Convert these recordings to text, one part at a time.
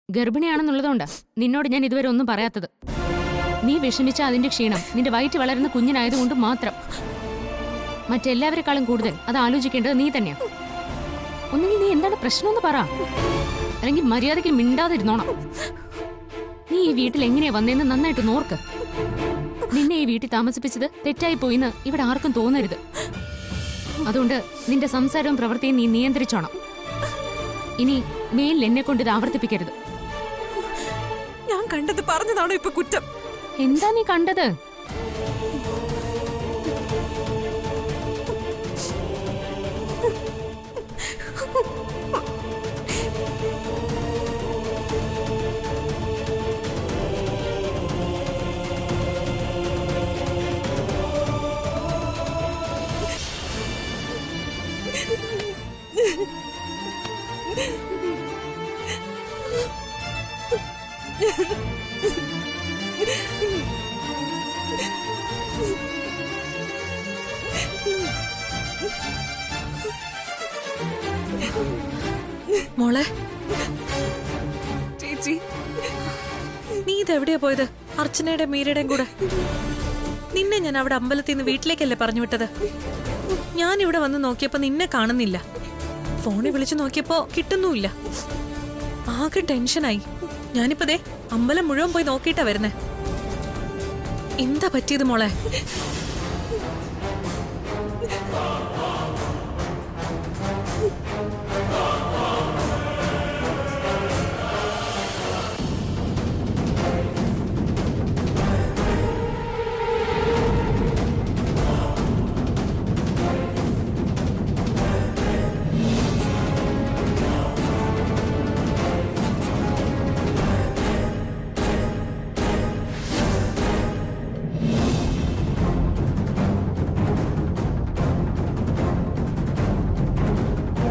ഗർഭിണിയാണെന്നുള്ളതുകൊണ്ടാ നിന്നോട് ഞാൻ ഇതുവരെ ഒന്നും പറയാത്തത്. നീ വിഷമിച്ച അതിന്റെ ക്ഷീണം നിന്റെ വയറ്റ് വളരുന്ന കുഞ്ഞിനായതുകൊണ്ട് മാത്രം. മറ്റെല്ലാവരെക്കാളും കൂടുതൽ അത് ആലോചിക്കേണ്ടത് നീ തന്നെയാ. ഒന്നുകിൽ നീ എന്താണ് പ്രശ്നമെന്ന് പറ, അല്ലെങ്കിൽ മര്യാദയ്ക്ക് മിണ്ടാതിരുന്നോണം. നീ ഈ വീട്ടിൽ എങ്ങനെയാ വന്നേന്ന് നന്നായിട്ട് നോർക്ക്. നിന്നെ ഈ വീട്ടിൽ താമസിപ്പിച്ചത് തെറ്റായി പോയിന്ന് ഇവിടെ ആർക്കും തോന്നരുത്. അതുകൊണ്ട് നിന്റെ സംസാരവും പ്രവൃത്തിയും നീ നിയന്ത്രിച്ചോണം. ഇനി മേലിൽ എന്നെ കൊണ്ട് ഇത് ആവർത്തിപ്പിക്കരുത്. ഞാൻ കണ്ടത് പറഞ്ഞതാണോ ഇപ്പൊ കുറ്റം? എന്താ നീ കണ്ടത്? മോളെ, ചേച്ചി, നീ ഇതെവിടെയാ പോയത്? അർച്ചനയുടെ മീരയുടെയും കൂടെ. നിന്നെ ഞാൻ അവിടെ അമ്പലത്തിൽ നിന്ന് വീട്ടിലേക്കല്ലേ പറഞ്ഞു വിട്ടത്? ഞാൻ ഇവിടെ വന്ന് നോക്കിയപ്പോ നിന്നെ കാണുന്നില്ല. ഫോണിൽ വിളിച്ചു നോക്കിയപ്പോ കിട്ടുന്നുമില്ല. ആകെ ടെൻഷനായി. ഞാനിപ്പോ ദേ അമ്പലം മുഴുവൻ പോയി നോക്കിയിട്ടാ വരുന്നേ. എന്താ പറ്റിയത് മോളെ?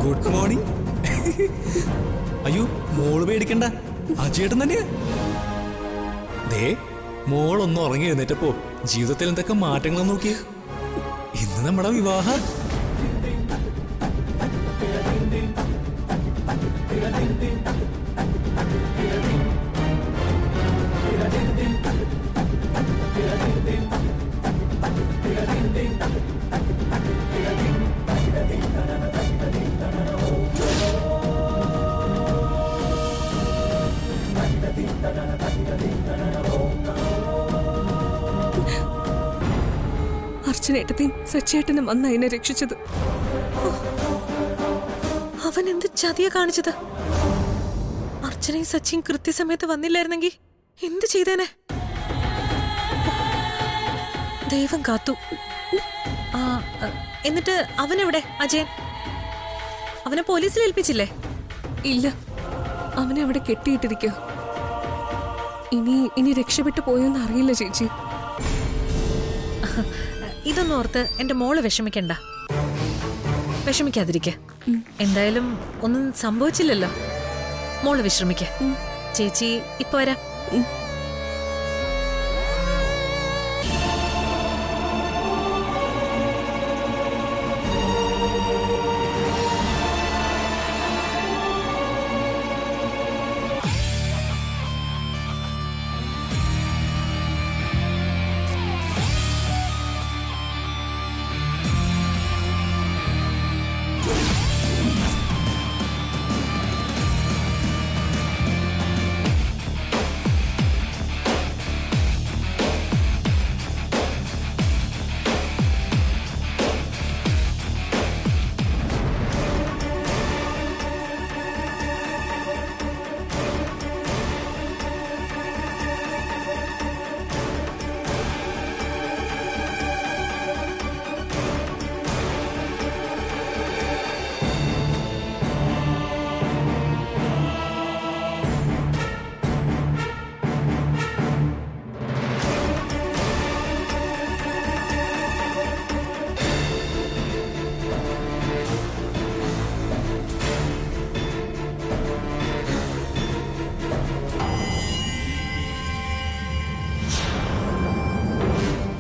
Good morning. അയ്യോ, മോള് പേടിക്കണ്ട, അജയേട്ടൻ തന്നെയാ. ദേ, മോളൊന്ന് ഉറങ്ങി എഴുന്നേറ്റപ്പോ ജീവിതത്തിൽ എന്തൊക്കെ മാറ്റങ്ങൾ നോക്കി. ഇന്ന് നമ്മുടെ വിവാഹം. അർച്ചനേട്ടത്തെയും സച്ചേട്ടനും വന്ന എന്നെ രക്ഷിച്ചത്. അവൻ എന്ത് ചതിയ കാണിച്ചത്? അർച്ചനയും സച്ചിയും കൃത്യസമയത്ത് വന്നില്ലായിരുന്നെങ്കിൽ എന്ത് ചെയ്തേനെ? ദൈവം കാത്തു. എന്നിട്ട് അവനെവിടെ അജയൻ? അവനെ പോലീസിൽ ഏൽപ്പിച്ചില്ലേ? ഇല്ല, അവനെ അവിടെ കെട്ടിയിട്ടിരിക്കുക. ഇനി രക്ഷപ്പെട്ടു പോയോന്ന് അറിയില്ല ചേച്ചി. ഇതൊന്നും ഓർത്ത് എന്റെ മോള് വിഷമിക്കാതിരിക്ക. എന്തായാലും ഒന്നും സംഭവിച്ചില്ലല്ലോ. മോള് വിശ്രമിക്ക. ചേച്ചി ഇപ്പൊ വരാം.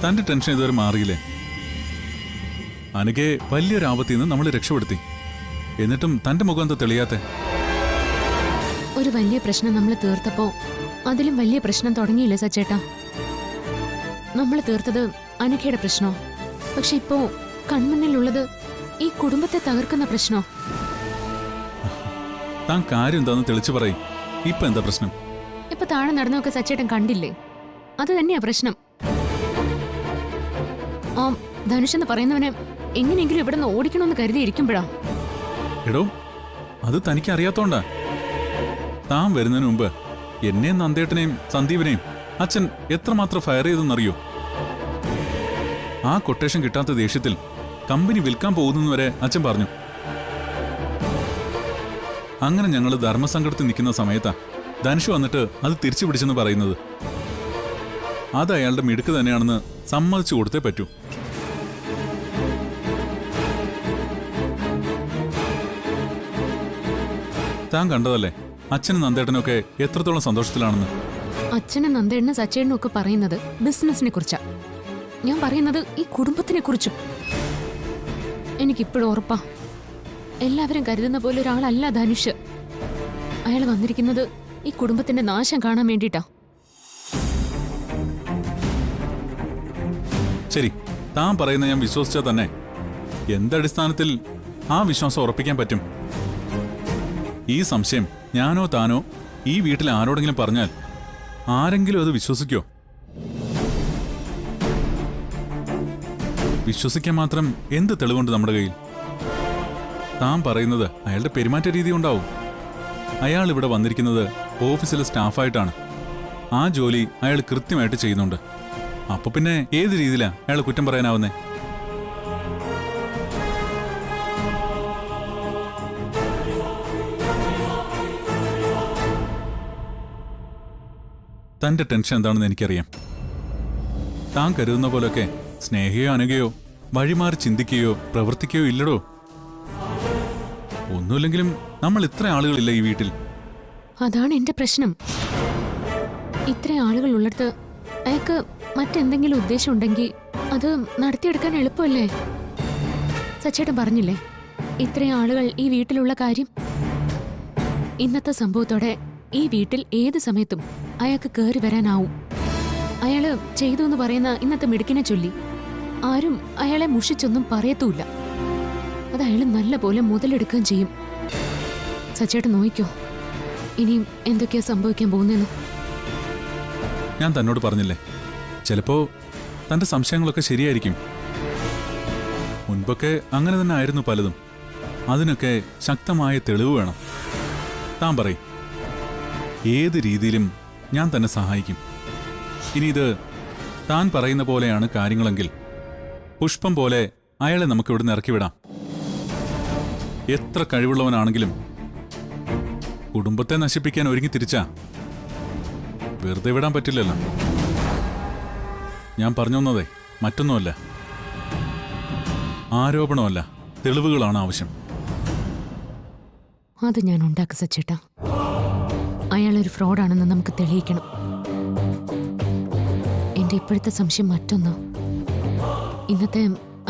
തന്റെ ടെൻഷൻ ഇതുവരെ മാറിയില്ലേ? അനഘയെ വലിയൊരു ആപത്തിൽ നിന്ന് നമ്മൾ രക്ഷപ്പെടുത്തി. എന്നിട്ടും തന്റെ മുഖം എന്താ തെളിയാത്തെ? ഒരു വലിയ പ്രശ്നം നമ്മൾ തീർത്തപ്പോ അതിലും വലിയ പ്രശ്നം തുടങ്ങിയില്ലേ സച്ചേട്ടാ? നമ്മൾ തീർത്തത് അനഘയുടെ പ്രശ്നോ, പക്ഷെ ഇപ്പോ കൺമുന്നിലുള്ളത് ഈ കുടുംബത്തെ തകർക്കുന്ന പ്രശ്നോ. താൻ കാര്യം എന്താന്ന് തെളിച്ചു പറയും. ഇപ്പൊ എന്താ പ്രശ്നം? ഇപ്പൊ താഴെ നടന്നൊക്കെ സച്ചേട്ടൻ കണ്ടില്ലേ? അത് തന്നെയാ പ്രശ്നം. ആ ധനുഷ് എന്ന് പറയുന്നവനെ എങ്ങനെയെങ്കിലും ഇവിടെ നിന്ന് ഓടിക്കണമെന്ന് കരുതിയിരിക്കുമ്പോഴാ. എടോ, അത് തനിക്ക് അറിയാത്തോണ്ടാ. താൻ വരുന്നതിന് മുമ്പ് എന്നെയും നന്ദേട്ടനെയും സന്ദീപിനെയും അച്ഛൻ എത്രമാത്രം ഫയർ ചെയ്തെന്നറിയോ? ആ കൊട്ടേഷൻ കിട്ടാത്ത ദേഷ്യത്തിൽ കമ്പനി വിൽക്കാൻ പോകുന്നവരെ അച്ഛൻ പറഞ്ഞു. അങ്ങനെ ഞങ്ങൾ ധർമ്മസങ്കടത്തിൽ നിൽക്കുന്ന സമയത്താ ധനുഷ് വന്നിട്ട് അത് തിരിച്ചു പിടിച്ചെന്ന് പറയുന്നത്. അത് അയാളുടെ മിടുക്ക് തന്നെയാണെന്ന് സമ്മതിച്ചു കൊടുത്തേ പറ്റൂ. താൻ കണ്ടതല്ലേ അച്ഛനും നന്ദേട്ടനൊക്കെ എത്രത്തോളം സന്തോഷത്തിലാണെന്ന്. അച്ഛനും നന്ദേണ്ണനും സച്ചേട്ടനും ഒക്കെ പറയുന്നത് ബിസിനസിനെ കുറിച്ചാ. ഞാൻ പറയുന്നത് ഈ കുടുംബത്തിനെ കുറിച്ചും. എനിക്കിപ്പോഴും ഉറപ്പാ, എല്ലാവരും കരുതുന്ന പോലെ ഒരാളല്ല ധനുഷ്. അയാൾ വന്നിരിക്കുന്നത് ഈ കുടുംബത്തിന്റെ നാശം കാണാൻ വേണ്ടിട്ടാ. ശരി, താൻ പറയുന്ന ഞാൻ വിശ്വസിച്ചാൽ തന്നെ എന്തടിസ്ഥാനത്തിൽ ആ വിശ്വാസം ഉറപ്പിക്കാൻ പറ്റും? ഈ സംശയം ഞാനോ താനോ ഈ വീട്ടിൽ ആരോടെങ്കിലും പറഞ്ഞാൽ ആരെങ്കിലും അത് വിശ്വസിക്കോ? വിശ്വസിക്കാൻ മാത്രം എന്ത് തെളിവുണ്ട് നമ്മുടെ കയ്യിൽ? താൻ പറയുന്നത് അയാളുടെ പെരുമാറ്റ രീതി ഉണ്ടാവും. അയാൾ ഇവിടെ വന്നിരിക്കുന്നത് ഓഫീസിലെ സ്റ്റാഫായിട്ടാണ്. ആ ജോലി അയാൾ കൃത്യമായിട്ട് ചെയ്യുന്നുണ്ട്. അപ്പൊ പിന്നെ ഏത് രീതിയിലാ അയാൾ കുറ്റം പറയാനാവുന്നേ? തന്റെ ടെൻഷൻ എന്താണെന്ന് എനിക്കറിയാം. താൻ കരുതുന്ന പോലൊക്കെ സ്നേഹയോ അനഘയോ വഴിമാറി ചിന്തിക്കുകയോ പ്രവർത്തിക്കുകയോ ഇല്ലടോ. ഒന്നുമില്ലെങ്കിലും നമ്മൾ ഇത്ര ആളുകളില്ല ഈ വീട്ടിൽ. അതാണ് എന്റെ പ്രശ്നം. ഇത്ര ആളുകൾ ഉള്ളിടത്ത് അയാൾക്ക് മറ്റെന്തെങ്കിലും ഉദ്ദേശം ഉണ്ടെങ്കിൽ അത് നടത്തിയെടുക്കാൻ എളുപ്പമല്ലേ? സച്ചേട്ടൻ പറഞ്ഞില്ലേ ഇത്രയും ആളുകൾ ഈ വീട്ടിലുള്ള കാര്യം. ഇന്നത്തെ സംഭവത്തോടെ ഈ വീട്ടിൽ ഏത് സമയത്തും അയാൾക്ക് കയറി വരാനാവും. അയാള് ചെയ്തു എന്ന് പറയുന്ന ഇന്നത്തെ മിടുക്കിനെ ചൊല്ലി ആരും അയാളെ മുഷിച്ചൊന്നും പറയത്തുമില്ല. അത് അയാൾ നല്ല പോലെ മുതലെടുക്കുകയും ചെയ്യും. സച്ചേട്ടൻ നോയിക്കോ ഇനിയും എന്തൊക്കെയാ സംഭവിക്കാൻ പോകുന്നതെന്ന്. ഞാൻ തന്നോട് പറഞ്ഞില്ലേ, ചിലപ്പോ തന്റെ സംശയങ്ങളൊക്കെ ശരിയായിരിക്കും. മുൻപൊക്കെ അങ്ങനെ തന്നെ ആയിരുന്നു പലതും. അതിനൊക്കെ ശക്തമായ തെളിവ് വേണം. താൻ പറയും, ഏത് രീതിയിലും ഞാൻ തന്നെ സഹായിക്കും. ഇനി ഇത് താൻ പറയുന്ന പോലെയാണ് കാര്യങ്ങളെങ്കിൽ പുഷ്പം പോലെ അയാളെ നമുക്ക് ഇവിടുന്ന് ഇറക്കിവിടാം. എത്ര കഴിവുള്ളവനാണെങ്കിലും കുടുംബത്തെ നശിപ്പിക്കാൻ ഒരുങ്ങി തിരിച്ചാ വെറുതെ വിടാൻ പറ്റില്ലല്ലോ. ഞാൻ പറഞ്ഞു വന്നതേ മറ്റൊന്നുമല്ല, ആരോപണമല്ല, തെളിവുകളാണ് ആവശ്യം. അത് ഞാൻ ഉണ്ടാക്കുക സച്ചേട്ടാ. അയാളൊരു ഫ്രോഡാണെന്ന് നമുക്ക് തെളിയിക്കണം. എന്റെ ഇപ്പോഴത്തെ സംശയം മറ്റൊന്ന്, ഇന്നത്തെ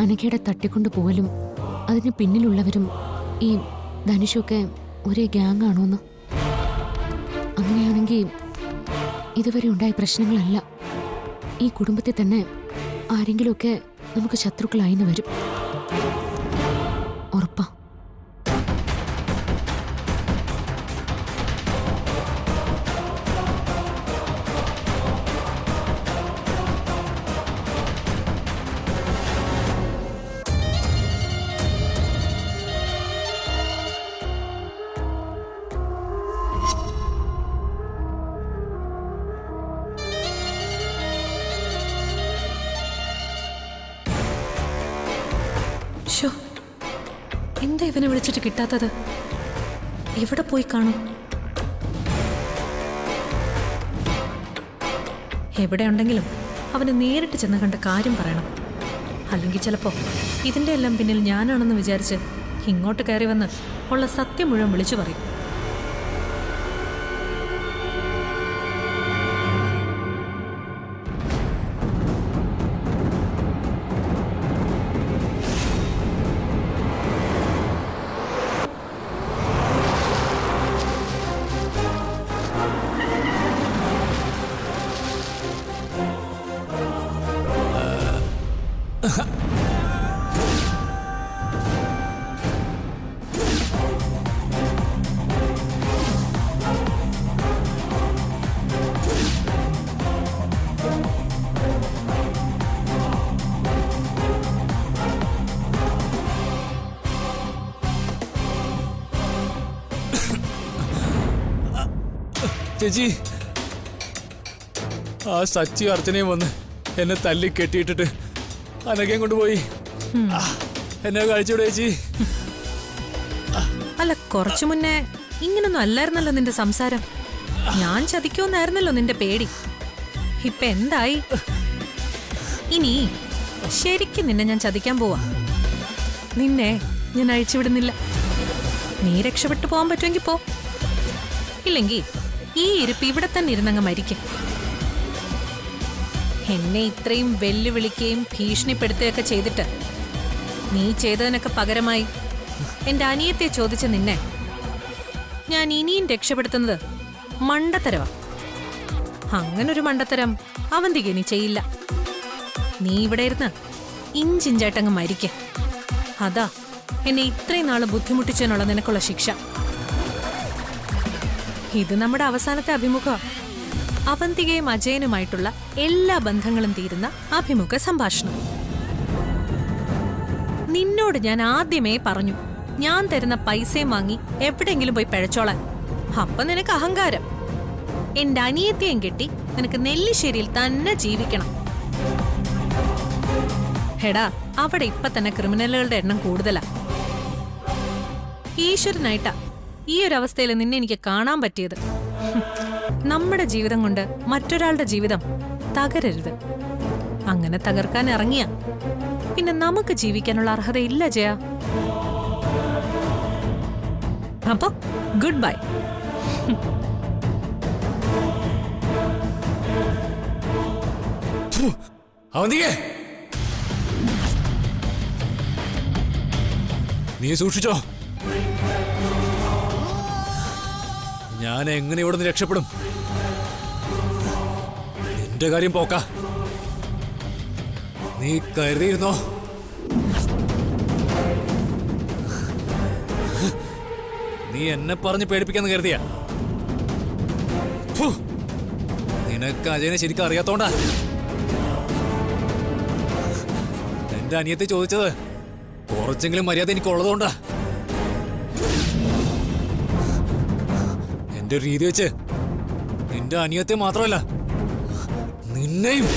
അനഘയുടെ തട്ടിക്കൊണ്ടു പോവലും അതിന് പിന്നിലുള്ളവരും ഈ ധനുഷൊക്കെ ഒരേ ഗ്യാങ് ആണോന്ന്. അങ്ങനെയാണെങ്കിൽ ഇതുവരെ ഉണ്ടായ പ്രശ്നങ്ങളല്ല, ഈ കുടുംബത്തിൽ തന്നെ ആരെങ്കിലുമൊക്കെ നമുക്ക് ശത്രുക്കളായിന്ന് വരും. ഉറപ്പാ. എന്താ ഇവനെ വിളിച്ചിട്ട് കിട്ടാത്തത്? എവിടെ പോയി കാണും? എവിടെ ഉണ്ടെങ്കിലും അവന് നേരിട്ട് ചെന്ന് കണ്ട കാര്യം പറയണം. അല്ലെങ്കിൽ ചിലപ്പോ ഇതിന്റെ എല്ലാം പിന്നിൽ ഞാനാണെന്ന് വിചാരിച്ച് ഇങ്ങോട്ട് കയറി വന്ന് ഉള്ള സത്യം മുഴുവൻ വിളിച്ചു പറയും. ചേച്ചി, ആ സച്ചി അർച്ചനയും വന്ന് എന്നെ തല്ലി കെട്ടിയിട്ടിട്ട് അനക്കയും കൊണ്ടുപോയി. എന്നെ കഴിച്ചോടെ ചേച്ചി. അല്ല, കുറച്ചു മുന്നേ ഇങ്ങനൊന്നും അല്ലായിരുന്നല്ലോ നിന്റെ സംസാരം. ഞാൻ ചതിക്കുമെന്നായിരുന്നല്ലോ നിന്റെ പേടി. ഇപ്പൊ എന്തായി? ഇനി ശരിക്കും നിന്നെ ഞാൻ ചതിക്കാൻ പോവാ. നിന്നെ ഞാൻ അഴിച്ചുവിടുന്നില്ല. നീ രക്ഷപ്പെട്ടു പോകാൻ പറ്റുമെങ്കിൽ പോ. ഇല്ലെങ്കിൽ ഈ ഇരിപ്പ് ഇവിടെ തന്നെ ഇരുന്നങ്ങ് മരിക്കും. എന്നെ ഇത്രയും വെല്ലുവിളിക്കുകയും ഭീഷണിപ്പെടുത്തുകയൊക്കെ ചെയ്തിട്ട് നീ ചെയ്തതിനൊക്കെ പകരമായി എന്റെ അനിയത്തെ ചോദിച്ച നിന്നെ ഞാൻ ഇനിയും രക്ഷപ്പെടുത്തുന്നത് മണ്ടത്തരവാ. അങ്ങനൊരു മണ്ടത്തരം അവന്തിക നീ ചെയ്യില്ല. നീ ഇവിടെ ഇരുന്ന് ഇഞ്ചിഞ്ചായിട്ടങ്ങ് മരിക്ക. അതാ എന്നെ ഇത്രയും നാള് ബുദ്ധിമുട്ടിച്ചതിനുള്ള നിനക്കുള്ള ശിക്ഷ. ഇത് നമ്മുടെ അവസാനത്തെ അഭിമുഖം. അവന്തികയും അജയനുമായിട്ടുള്ള എല്ലാ ബന്ധങ്ങളും തീരുന്ന അഭിമുഖ സംഭാഷണം. നിന്നോട് ഞാൻ ആദ്യമേ പറഞ്ഞു, ഞാൻ തരുന്ന പൈസയും വാങ്ങി എവിടെയെങ്കിലും പോയി പിഴച്ചോളാൻ. അപ്പൊ നിനക്ക് അഹങ്കാരം. എന്റെ അനിയത്തെയും കെട്ടി നിനക്ക് നെല്ലിശ്ശേരിയിൽ തന്നെ ജീവിക്കണം. ഹെടാ, അവിടെ ഇപ്പൊ തന്നെ ക്രിമിനലുകളുടെ എണ്ണം കൂടുതലാ. ഈശ്വരനായിട്ടാ ഈ ഒരു അവസ്ഥയിൽ നിന്നെ എനിക്ക് കാണാൻ പറ്റിയത്. നമ്മുടെ ജീവിതം കൊണ്ട് മറ്റൊരാളുടെ ജീവിതം തകരരുത്. അങ്ങനെ തകർക്കാൻ ഇറങ്ങിയ പിന്നെ നമുക്ക് ജീവിക്കാനുള്ള അർഹതയില്ല ജയ. അപ്പൊ ഗുഡ് ബൈ. അവന്തികേ, നീ സൂക്ഷിച്ചോ. ഞാൻ എങ്ങനെ ഇവിടെ നിന്ന് രക്ഷപ്പെടും? നിന്റെ കാര്യം പോക്ക. നീ കരുതിയിരുന്നോ? നീ എന്നെ പറഞ്ഞ് പേടിപ്പിക്കാന്ന് കരുതിയ? നിനക്ക് അജയനെ ശരിക്കും അറിയാത്തോണ്ടാ എന്റെ അനിയത്തെ ചോദിച്ചത്. കുറച്ചെങ്കിലും മര്യാദ എനിക്കുള്ളതുകൊണ്ടാ. എന്റെ രീതി വെച്ച് നിന്റെ അനിയത്തെ മാത്രമല്ല നിന്നെയും.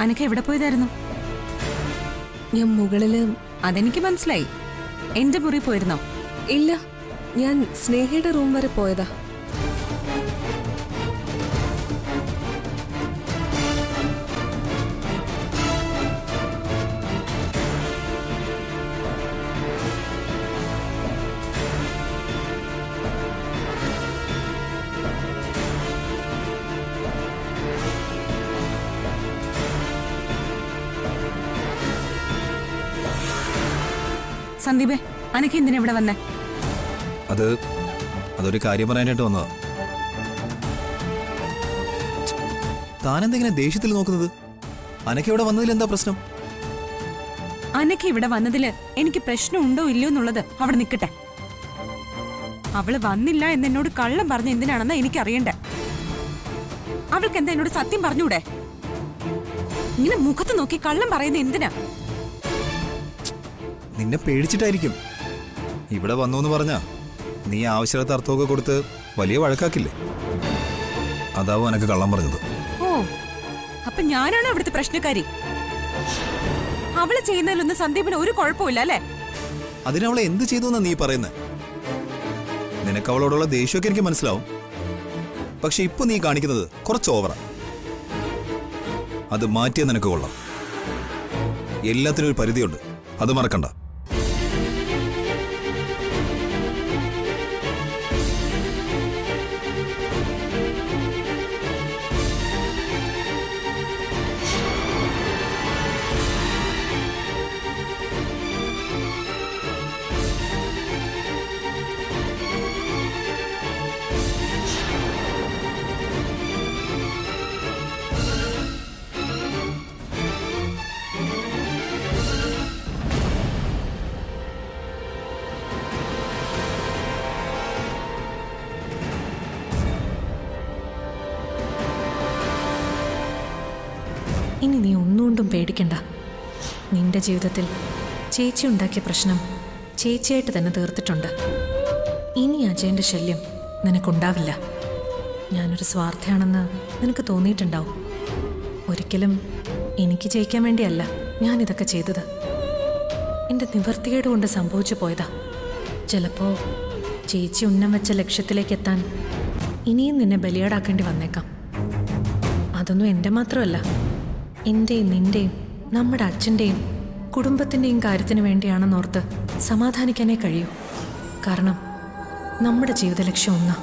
അനക്ക് എവിടെ പോയതായിരുന്നു? ഞാൻ മുകളില്. അതെനിക്ക് മനസ്സിലായി. എന്റെ മുറി പോയിരുന്നോ? ഇല്ല, ഞാൻ സ്നേഹയുടെ റൂം വരെ പോയതാ. സന്ദീപേ, അനക്ക് എന്തിനാ ഇവിടെ വന്നേ? അതൊരു കാര്യം പറയാനായിട്ട് വന്നതാ. താനെന്തെങ്ങനെ ദേഷ്യത്തിൽ നോക്കുന്നത്? അനക്ക് ഇവിടെ വന്നതിൽ എന്താ പ്രശ്നം? അനക്ക് ഇവിടെ വന്നതില് എനിക്ക് പ്രശ്നം ഉണ്ടോ ഇല്ലയോ എന്നുള്ളത് അവിടെ നിൽക്കട്ടെ. അവള് വന്നില്ല എന്ന് എന്നോട് കള്ളം പറഞ്ഞ എന്തിനാണെന്ന് എനിക്കറിയണ്ടേ. അവൾക്ക് എന്താ എന്നോട് സത്യം പറഞ്ഞൂടെ? ഇങ്ങനെ മുഖത്ത് നോക്കി കള്ളം പറയുന്ന എന്തിനാ? നിന്നെ പേടിച്ചിട്ടായിരിക്കും. ഇവിടെ വന്നു എന്ന് പറഞ്ഞാ നീ ആവശ്യമില്ലാത്ത അർത്ഥമൊക്കെ കൊടുത്ത് വലിയ വഴക്കാക്കില്ലേ? അതാവും എനക്ക് കള്ളം പറഞ്ഞത്. ഓ, അപ്പൊ ഞാനാണ് അവിടുത്തെ പ്രശ്നക്കാരി. അവള് ചെയ്യുന്നതിലൊന്നും സന്ദീപിന് ഒരു കുഴപ്പമില്ല അല്ലേ? അതിനവളെ എന്ത് ചെയ്തു എന്നാ നീ പറയുന്നത്? നിനക്ക് അവളോടുള്ള ദേഷ്യമൊക്കെ എനിക്ക് മനസ്സിലാവും. പക്ഷെ ഇപ്പൊ നീ കാണിക്കുന്നത് കുറച്ച് ഓവറാ. അത് മാറ്റിയ നിനക്ക് കൊള്ളാം. എല്ലാത്തിനും ഒരു പരിധിയുണ്ട്, അത് മറക്കണ്ട. ഇനി നീ ഒന്നുകൊണ്ടും പേടിക്കണ്ട. നിന്റെ ജീവിതത്തിൽ ചേച്ചി ഉണ്ടാക്കിയ പ്രശ്നം ചേച്ചിയായിട്ട് തന്നെ തീർത്തിട്ടുണ്ട്. ഇനി അജയന്റെ ശല്യം നിനക്കുണ്ടാവില്ല. ഞാനൊരു സ്വാർത്ഥയാണെന്ന് നിനക്ക് തോന്നിയിട്ടുണ്ടാവും. ഒരിക്കലും എനിക്ക് ജയിക്കാൻ വേണ്ടിയല്ല ഞാനിതൊക്കെ ചെയ്തത്. എൻ്റെ നിവർത്തികേട് കൊണ്ട് സംഭവിച്ചു പോയതാ. ചിലപ്പോൾ ചേച്ചി ഉന്നം വെച്ച ലക്ഷ്യത്തിലേക്ക് എത്താൻ ഇനിയും നിന്നെ ബലിയാടാക്കേണ്ടി വന്നേക്കാം. അതൊന്നും എൻ്റെ മാത്രമല്ല, എൻ്റെയും നിൻ്റെയും നമ്മുടെ അച്ഛൻ്റെയും കുടുംബത്തിൻ്റെയും കാര്യത്തിന് വേണ്ടിയാണെന്നോർത്ത് സമാധാനിക്കാനേ കഴിയൂ. കാരണം നമ്മുടെ ജീവിത ലക്ഷ്യം ഒന്നാ.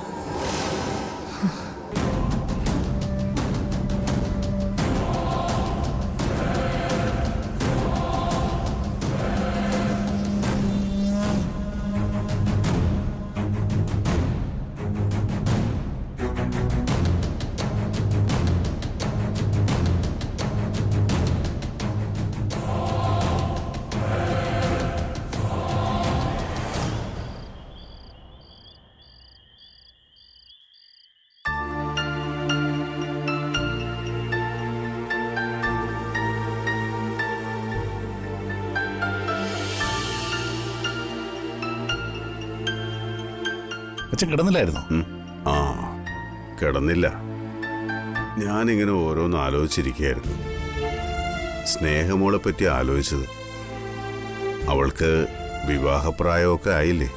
അച്ഛൻ കിടന്നില്ലായിരുന്നു? ആ, കിടന്നില്ല. ഞാനിങ്ങനെ ഓരോന്ന് ആലോചിച്ചിരിക്കുകയായിരുന്നു. സ്നേഹമോളെ പറ്റി ആലോചിച്ചത്. അവൾക്ക് വിവാഹപ്രായമൊക്കെ ആയില്ലേ?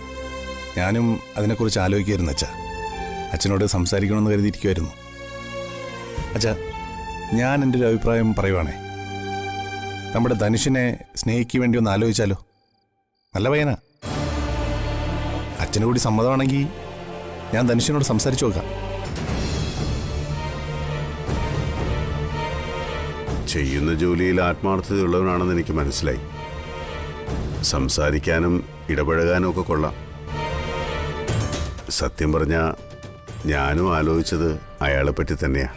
ഞാനും അതിനെക്കുറിച്ച് ആലോചിക്കായിരുന്നു അച്ഛാ. അച്ഛനോട് സംസാരിക്കണമെന്ന് കരുതിയിരിക്കുമായിരുന്നു. അച്ഛാ, ഞാൻ എൻ്റെ ഒരു അഭിപ്രായം പറയുവാണേ. നമ്മുടെ ധനുഷിനെ സ്നേഹിക്ക് വേണ്ടി ഒന്ന് ആലോചിച്ചാലോ? നല്ല പയ്യനാ. അച്ഛന് കൂടി സമ്മതമാണെങ്കിൽ ഞാൻ ധനുഷിനോട് സംസാരിച്ചു നോക്കാം. ചെയ്യുന്ന ജോലിയിൽ ആത്മാർത്ഥതയുള്ളവനാണെന്ന് എനിക്ക് മനസ്സിലായി. സംസാരിക്കാനും ഇടപഴകാനും ഒക്കെ കൊള്ളാം. സത്യം പറഞ്ഞാ ഞാനും ആലോചിച്ചത് അയാളെപ്പറ്റി തന്നെയാ.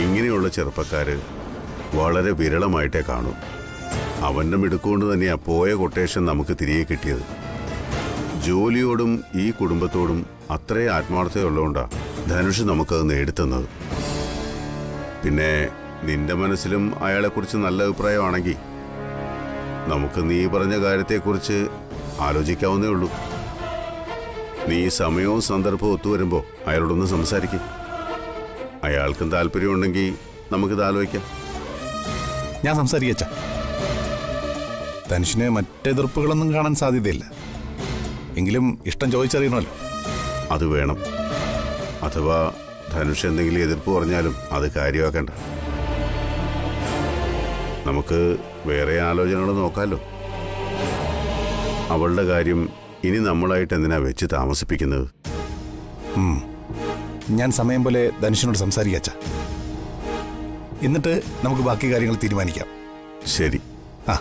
ഇങ്ങനെയുള്ള ചെറുപ്പക്കാര് വളരെ വിരളമായിട്ടേ കാണൂ. അവൻ്റെ മിടുക്കൊണ്ട് തന്നെയാ പോയ കൊട്ടേഷൻ നമുക്ക് തിരികെ കിട്ടിയത്. ജോലിയോടും ഈ കുടുംബത്തോടും അത്രേ ആത്മാർത്ഥതയുള്ളതുകൊണ്ടാ ധനുഷ് നമുക്കത് നേടിത്തന്നത്. പിന്നെ നിന്റെ മനസ്സിലും അയാളെക്കുറിച്ച് നല്ല അഭിപ്രായമാണെങ്കിൽ നമുക്ക് നീ പറഞ്ഞ കാര്യത്തെക്കുറിച്ച് ആലോചിക്കാവുന്നേ ഉള്ളൂ. നീ സമയവും സന്ദർഭവും ഒത്തുവരുമ്പോൾ അയാളോടൊന്ന് സംസാരിക്കും. അയാൾക്കും താല്പര്യമുണ്ടെങ്കിൽ നമുക്കിത് ആലോചിക്കാം. ഞാൻ സംസാരിക്കച്ച. ധനുഷിന് മറ്റെതിർപ്പുകളൊന്നും കാണാൻ സാധ്യതയില്ല. എങ്കിലും ഇഷ്ടം ചോദിച്ചറിയണമല്ലോ. അത് വേണം. അഥവാ ധനുഷ് എന്തെങ്കിലും എതിർപ്പ് പറഞ്ഞാലും അത് കാര്യമാക്കണ്ട. നമുക്ക് വേറെ ആലോചനകൾ നോക്കാമല്ലോ. അവളുടെ കാര്യം ഇനി നമ്മളായിട്ട് എന്തിനാ വെച്ച് താമസിപ്പിക്കുന്നത്? ഞാൻ സമയം പോലെ ധനുഷിനോട് സംസാരിക്കച്ച. എന്നിട്ട് നമുക്ക് ബാക്കി കാര്യങ്ങൾ തീരുമാനിക്കാം. ശരി. ആ.